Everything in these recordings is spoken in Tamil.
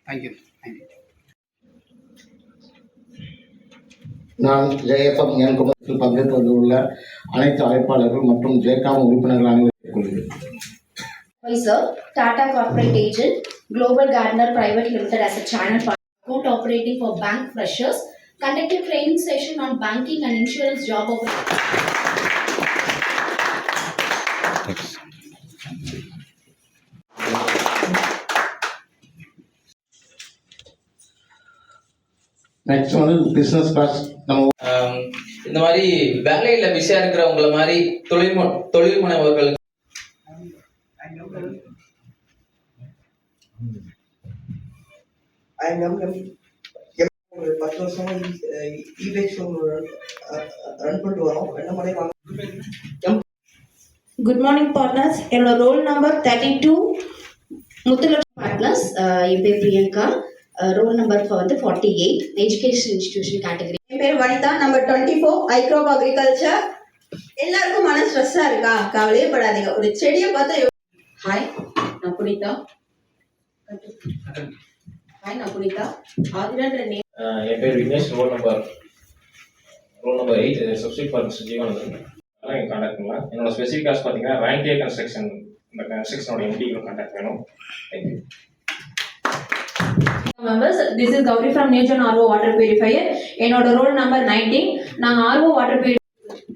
தேங்க்யூ. நான் ஜேஎஃப்எம் என் குடும்பத்தில் பங்கேற்றுள்ள அனைத்து அழைப்பாளர்கள் மற்றும் ஜேகாம் உறுப்பினர்கள் அனைவரும் கொள்கிறேன். Sir, Tata Corporate Agent, Global Gardener Private Limited as a channel partner, account operating for bank freshers, conducted training session on banking and insurance job opportunities. Next வந்து பிஸ்னஸ் கிளாஸ். நம்ம இந்த மாதிரி வேலையில பிஸியா இருக்கிறவங்கள மாதிரி தொழில் முனைவோர்களுக்கு ஒரு 10 வருஷமா இபேக் ஷோரூம் ரன் பண்ணிட்டு வரோம். என்ன மாதிரி Good morning partners, என்னோட ரோல் நம்பர் 32 முத்துலட்சுமி பார்ட்னர்ஸ். என் பேர் பிரியங்கா, ரோல் நம்பர் வந்து 48 எஜுகேஷன் இன்ஸ்டிடியூஷன் கேட்டகரி. என் பேர் வனிதா, நம்பர் 24 ஐக்ரோப் அக்ரிகல்ச்சர். எல்லாருக்கும் மன ஸ்ட்ரெஸ்ஸா இருக்கா? கவலையே படாதீங்க, ஒரு செடியை பார்த்தா. ஹாய், நான் புனிதா. ஹாய், நான் புனிதா. ஆதிரன்ற நேம். என் பேர் Vignesh, roll number 8 substitute for Jeevanandan. அதெல்லாம் கான்டாக்ட் பண்ணலாம். என்னோட ஸ்பெசிஃபிக் காஸ்ட் பார்த்தீங்கன்னா ரேங்க் ஏ கன்ஸ்ட்ரக்ஷன், இந்த கன்ஸ்ட்ரக்ஷனோட எம்டிக்கு கான்டாக்ட் வேணும். Thank you. Members, this is Gauri from Neogen RO water purifier. என்னோட ரோல் நம்பர் 19. நாங்க RO water purifier.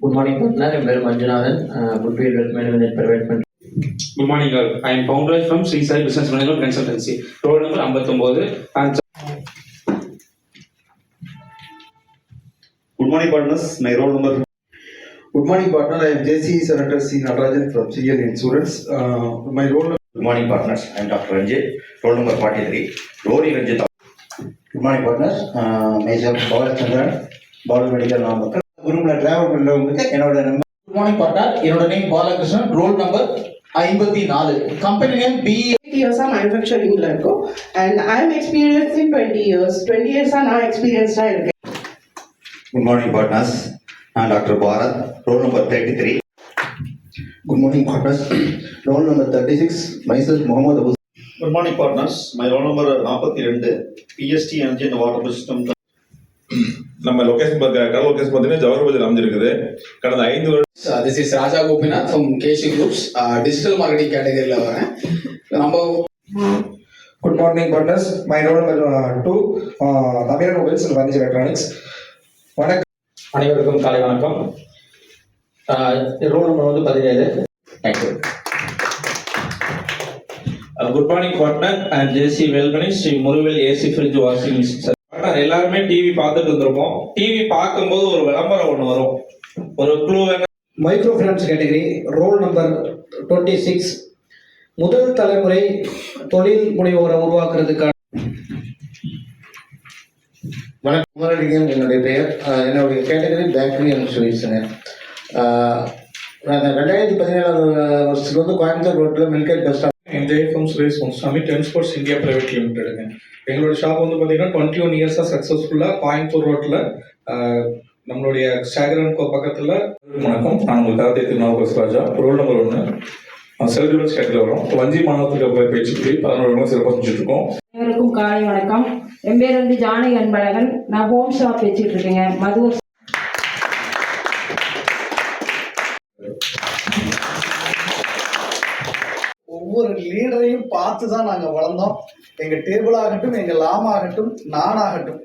Good morning partner, என் பேர் Manjunathan, Goodwill Wealth Management Private Fund. Good morning all. I am founder from Sri Sai Business Management Consultancy. Roll number 59. Good morning partners, my roll number. Good morning partner, I am JC Senator C. Natarajan from CN Insurance. My roll number. Good morning partners, I am Dr. Ranjit, roll number 43. Rory Ranjit. Good morning partners, major Balachandran, Balu medical Namakkal. குரூப்பில் ட்ராவல் பண்ணுறவங்களுக்கு என்னோட நம்பர். குட் மார்னிங் பார்ட்னர், என்னோட name Balakrishnan, roll number 54. Company name BE. இயர்ஸா மேனுஃபேக்சரிங்ல இருக்கும். And I am experience in 20 years. 20 இயர்ஸா நான் எக்ஸ்பீரியன்ஸ்டா இருக்கேன். Good morning partners, I am Dr. Bharat, roll number 33. Good morning partners, roll number 36, myself Mohammed Abu. Good morning partners, my roll number 42, PST Energy and Water System. நம்ம லொகேஷன் பார்த்தீங்கன்னா ஜவஹர்பதியில் அமைஞ்சிருக்குது. கடந்த 5 வருஷம். This is Raja Gopinath from KC groups, digital marketing கேட்டகரியில் வரேன். நம்ம Good morning partners, my roll number 2, Amira Mobiles and Furniture Electronics. வணக்கம் அனைவருக்கும் காலை வணக்கம். ரோல் நம்பர் வந்து 17. Thank you. Good morning partner, and JC Velmani, Sri Murugavel AC fridge washing machine. Partner, எல்லாருமே டிவி பார்த்துட்டு இருந்திருப்போம். டிவி பார்க்கும்போது ஒரு விளம்பரம் ஒன்று வரும், ஒரு clue. Micro finance category, roll number 26. முதல் தலைமுறை தொழில் முனைவோரை உருவாக்குறதுக்கான. வணக்கம், என்னுடைய பெயர். என்னுடைய கேட்டகரி பேக்கரி அண்ட் ஸ்வீட்ஸுங்க. 2017 வருஷத்துக்கு வந்து கோயம்புத்தூர் ரோட்டில் மில்கேட் பஸ் ஸ்டாப். ஜெயஃபம் Suresh Munusamy, transports India private லிமிடெடுங்க. எங்களோட ஷாப் வந்து பார்த்தீங்கன்னா 21 இயர்ஸாக சக்ஸஸ்ஃபுல்லாக கோயம்புத்தூர் ரோட்டில் நம்மளுடைய சேகரன் பக்கத்தில். வணக்கம், நான் உங்கள் Karthik Thirunavukkarasu, roll number 1. Self defence கேட்டகரியில் வரும். வஞ்சி மாணவர்களுக்கு பயிற்சி 11 சிறப்பாக செஞ்சுட்டு இருக்கோம். அனைவருக்கும் காலை வணக்கம். என் பேர் வந்து ஜானகி அன்பழகன். நான் ஹோம் ஷாப் வச்சுட்டு இருக்கேங்க, மது. ஒவ்வொரு லீடரையும் பார்த்து தான் நாங்கள் வளர்ந்தோம். எங்கள் டேபிள் ஆகட்டும், எங்கள் லாம் ஆகட்டும், நானாகட்டும்,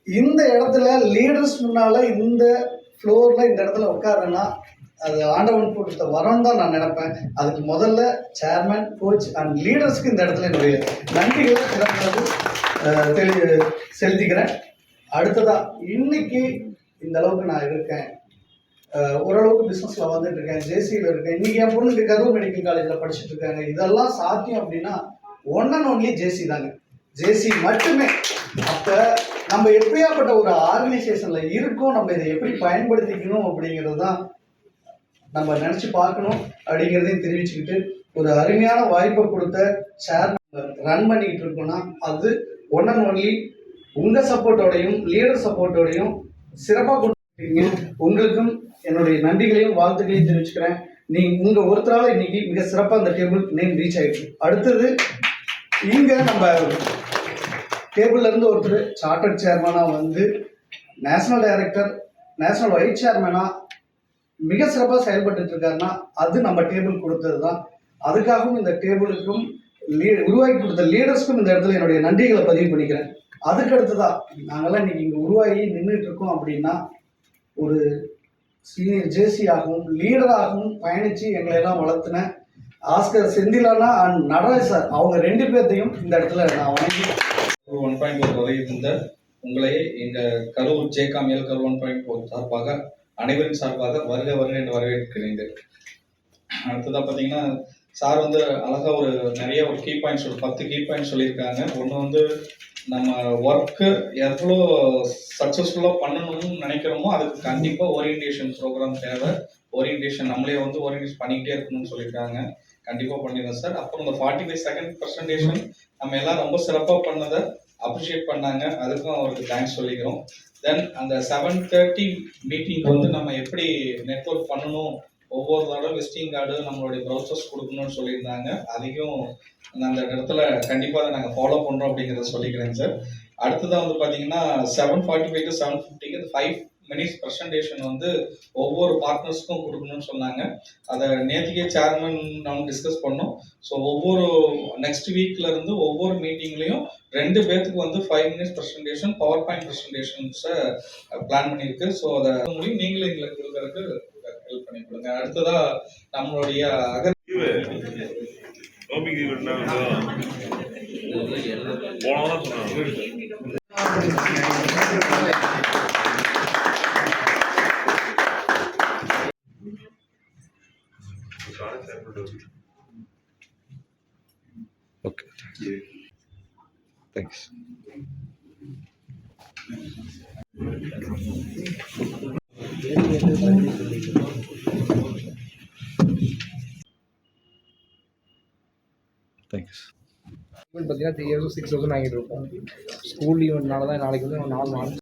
இந்த இடத்துல லீடர்ஸ் முன்னால் இந்த ஃப்ளோரில் இந்த இடத்துல உட்காருன்னா அது ஆண்டவன் கொடுத்த வரம் தான் நான் நினைப்பேன். அதுக்கு முதல்ல சேர்மேன், கோச் அண்ட் லீடர்ஸ்க்கு இந்த இடத்துல என்னுடைய நன்றிகளை செலுத்திக்கிறேன். அடுத்ததா, இன்னைக்கு இந்த அளவுக்கு நான் இருக்கேன், ஓரளவுக்கு பிஸ்னஸில் வந்துட்டு இருக்கேன், ஜேசியில் இருக்கேன். இன்னைக்கு என் பொண்ணுக்கு கரூர் மெடிக்கல் காலேஜில் படிச்சுட்டு இருக்காங்க. இதெல்லாம் சாத்தியம் அப்படின்னா ஒன் அண்ட் ஒன்லி ஜேசி தாங்க, ஜேசி மட்டுமே. அப்போ நம்ம எப்படியாப்பட்ட ஒரு ஆர்கனைசேஷனில் இருக்கோம், நம்ம இதை எப்படி பயன்படுத்திக்கணும் அப்படிங்கிறது தான் நம்ம நினச்சி பார்க்கணும் அப்படிங்கிறதையும் தெரிவிச்சுக்கிட்டு, ஒரு அருமையான வாய்ப்பை கொடுத்த சேர் ரன் பண்ணிக்கிட்டு இருக்கோம்னா அது ஒன் அண்ட் ஒன்லி உங்கள் சப்போர்ட்டோடையும் லீடர் சப்போர்ட்டோடையும் சிறப்பாக கொடுத்துருக்கீங்க. உங்களுக்கும் என்னுடைய நன்றிகளையும் வாழ்த்துக்களையும் தெரிவிச்சுக்கிறேன். உங்கள் ஒருத்தரால் இன்னைக்கு மிக சிறப்பாக அந்த டேபிள் நேம் ரீச் ஆகிடுச்சு. அடுத்தது இங்கே நம்ம டேபிள்ல இருந்து ஒருத்தர் சார்ட்டர்ட் சேர்மனாக வந்து நேஷனல் டைரக்டர், நேஷனல் வைஸ் சேர்மனாக மிக சிறப்பாக செயல்பட்டு இருக்காருன்னா அது நம்ம டேபிள் கொடுத்தது தான். அதுக்காகவும் இந்த டேபிளுக்கும் உருவாக்கி கொடுத்த லீடர்ஸ்க்கும் இந்த இடத்துல என்னுடைய நன்றிகளை பதிவு பண்ணிக்கிறேன். அதுக்கு அடுத்ததான் நாங்கள்லாம் இன்னைக்கு இங்கே உருவாகி நின்றுட்டு இருக்கோம் அப்படின்னா ஒரு சீனியர் ஜேசி ஆகவும் லீடராகவும் பயணித்து எங்களை எல்லாம் வளர்த்துன ஆஸ்கர் செந்திலானா அண்ட் நடராஜ் சார், அவங்க 2 பேர்த்தையும் இந்த இடத்துல நான் வணங்கி 1.4 வரை இருந்த உங்களை எங்கள் கரூர் ஜேகாமியல் கரூர் 1.4 சார்பாக அனைவரின் சார்பாக வருக வருக என்று வரவேற்கிறீங்க. அடுத்ததாக பார்த்தீங்கன்னா சார் வந்து அழகாக நிறைய கீ பாயிண்ட்ஸ் 10 கீ பாயிண்ட்ஸ் சொல்லியிருக்காங்க. ஒன்று நம்ம ஒர்க்கு எவ்வளோ சக்ஸஸ்ஃபுல்லாக பண்ணணும்னு நினைக்கிறோமோ அதுக்கு கண்டிப்பாக ஓரியன்டேஷன் ப்ரோக்ராம் தேவை. ஓரியன்டேஷன் நம்மளே ஓரியன்டேஷன் பண்ணிக்கிட்டே இருக்கணும்னு சொல்லியிருக்காங்க. கண்டிப்பாக பண்ணிடுறேன் சார். அப்புறம் இந்த 45 செகண்ட் ப்ரெசன்டேஷன் நம்ம எல்லாம் ரொம்ப சிறப்பாக பண்ணதை அப்ரிஷியேட் பண்ணாங்க. அதுக்கும் அவருக்கு தேங்க்ஸ் சொல்லிக்கிறோம். தென் அந்த 7:30 மீட்டிங் நம்ம எப்படி நெட்வொர்க் பண்ணணும், ஒவ்வொரு தடவை விசிட்டிங் கார்டு நம்மளுடைய ப்ரௌசர்ஸ் கொடுக்கணும்னு சொல்லியிருந்தாங்க. அதையும் அந்த இடத்துல கண்டிப்பாக நாங்கள் ஃபாலோ பண்ணுறோம் அப்படிங்கிறத சொல்லிக்கிறேன் சார். அடுத்ததாக பார்த்தீங்கன்னா 7:45 to 7:50 5 மினிட்ஸ் ப்ரெசன்டேஷன் ஒவ்வொரு பார்ட்னர்ஸ்க்கும் கொடுக்கணும்னு சொன்னாங்க. அதை நேற்றுக்கே சேர்மன் நம்ம டிஸ்கஸ் பண்ணோம். ஸோ ஒவ்வொரு நெக்ஸ்ட் வீக்ல இருந்து ஒவ்வொரு மீட்டிங்லையும் 2 பேர்த்துக்கு 5 மினிட்ஸ் ப்ரெசன்டேஷன் பவர் பாயிண்ட் ப்ரெசன்டேஷன்ஸை பிளான் பண்ணியிருக்கு. ஸோ அதை முடியும் நீங்களும் எங்களுக்கு கொடுக்கறதுக்கு ஹெல்ப் பண்ணி கொடுங்க. அடுத்ததா நம்மளுடைய ஓகே, தேங்க்ஸ். தேங்க்ஸ். பார்த்தீங்கன்னா 3 years 6 வருஷம் வாங்கிட்டு இருக்கோம். ஸ்கூல் ஈவெண்ட்னால தான் நாளைக்கு 4 நாள்